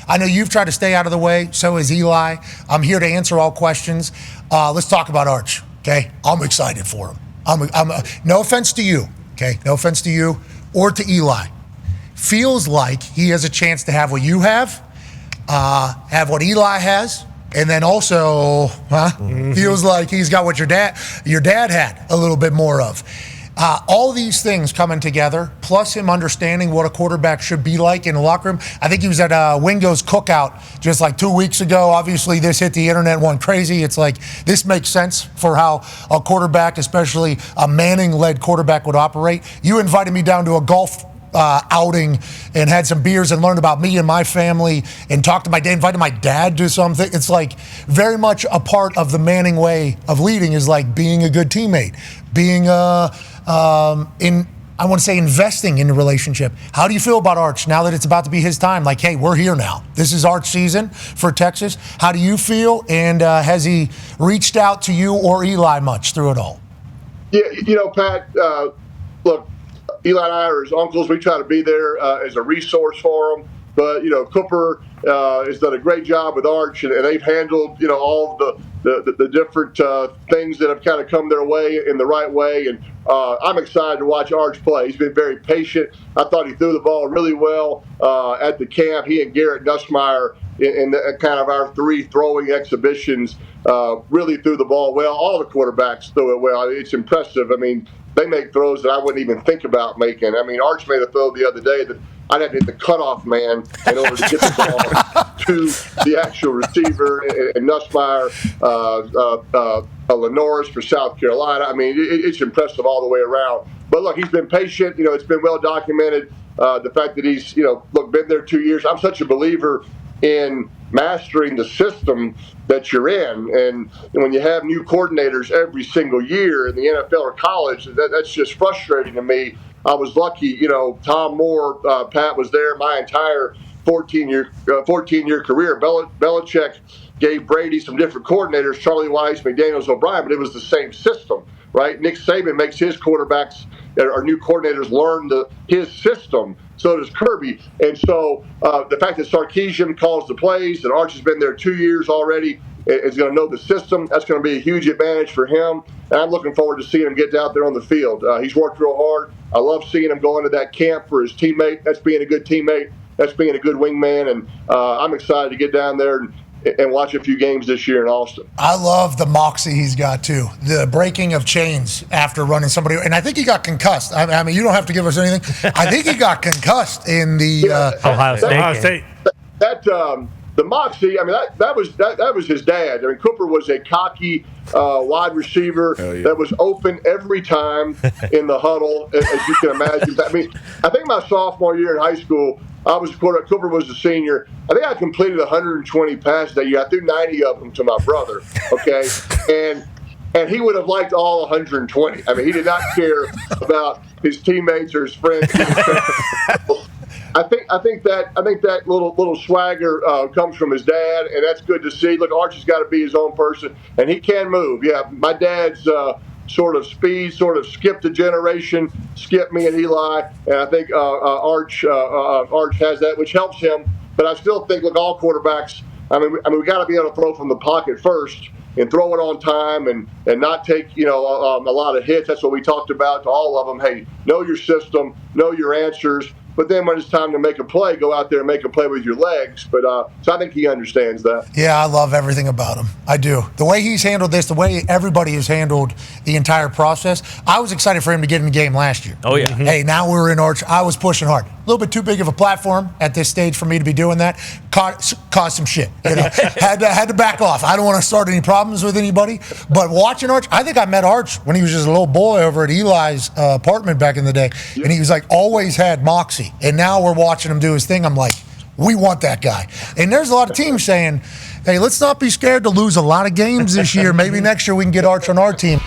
I know you've tried to stay out of the way. So has Eli. I'm here to answer all questions. Let's talk about Arch, okay? I'm excited for him. No offense to you, okay? No offense to you or to Eli. Feels like he has a chance to have what you have what Eli has, and then also feels like he's got what your dad had a little bit more of. All these things coming together, plus him understanding what a quarterback should be like in the locker room. I think he was at Wingo's cookout just like 2 weeks ago. Obviously, this hit the internet and went crazy. It's like, this makes sense for how a quarterback, especially a Manning-led quarterback, would operate. You invited me down to a golf outing and had some beers and learned about me and my family and talked to my dad, invited my dad to something. It's like very much a part of the Manning way of leading is like being a good teammate, being I want to say investing in the relationship. How do you feel about Arch now that it's about to be his time? Like, hey, we're here now. This is Arch season for Texas. How do you feel? And has he reached out to you or Eli much through it all? Yeah, Pat, look, Eli and I are his uncles. We try to be there as a resource for him. But, Cooper has done a great job with Arch, and they've handled, all the different things that have kind of come their way in the right way. And I'm excited to watch Arch play. He's been very patient. I thought he threw the ball really well at the camp. He and Garrett Nussmeier in kind of our 3 throwing exhibitions really threw the ball well. All the quarterbacks threw it well. It's impressive. I mean, they make throws that I wouldn't even think about making. I mean, Arch made a throw the other day that I'd have to hit the cutoff man in order to get the ball to the actual receiver. And Nussmeier, Lenoris for South Carolina. I mean, it's impressive all the way around. But look, he's been patient. It's been well documented. The fact that he's, been there 2 years. I'm such a believer in mastering the system that you're in. And when you have new coordinators every single year in the NFL or college, that's just frustrating to me. I was lucky, Tom Moore, Pat was there my entire 14-year career. Belichick gave Brady some different coordinators, Charlie Weiss, McDaniels, O'Brien, but it was the same system, right? Nick Saban makes his quarterbacks, our new coordinators, learn his system. So does Kirby. And so the fact that Sarkisian calls the plays, and Arch has been there 2 years already, is going to know the system. That's going to be a huge advantage for him. And I'm looking forward to seeing him get out there on the field. He's worked real hard. I love seeing him go into that camp for his teammate. That's being a good teammate. That's being a good wingman. And I'm excited to get down there and watch a few games this year in Austin. I love the moxie he's got, too. The breaking of chains after running somebody. And I think he got concussed. I mean, you don't have to give us anything. I think he got concussed in the Ohio State. The moxie, I mean, that was his dad. I mean, Cooper was a cocky wide receiver that was open every time in the huddle, as you can imagine. I mean, I think my sophomore year in high school, Cooper was a senior. I think I completed 120 passes that year. I threw 90 of them to my brother, okay? And he would have liked all 120. I mean, he did not care about his teammates or his friends. I think that little swagger comes from his dad, and that's good to see. Look, Archie's got to be his own person, and he can move. Yeah, my dad's sort of speed sort of skipped a generation, skipped me and Eli, and I think Arch has that, which helps him. But I still think, look, all quarterbacks. I mean, we got to be able to throw from the pocket first and throw it on time and not take a lot of hits. That's what we talked about to all of them. Hey, know your system, know your answers. But then when it's time to make a play, go out there and make a play with your legs. But so I think he understands that. Yeah, I love everything about him. I do. The way he's handled this, the way everybody has handled the entire process. I was excited for him to get in the game last year. Oh, yeah. Mm-hmm. Hey, now we're in Arch. I was pushing hard. A little bit too big of a platform at this stage for me to be doing that. Caused some shit. Had to back off. I don't want to start any problems with anybody. But watching Arch, I think I met Arch when he was just a little boy over at Eli's apartment back in the day. Yep. And he was like, always had moxie. And now we're watching him do his thing. I'm like, we want that guy. And there's a lot of teams saying, hey, let's not be scared to lose a lot of games this year. Maybe next year we can get Arch on our team.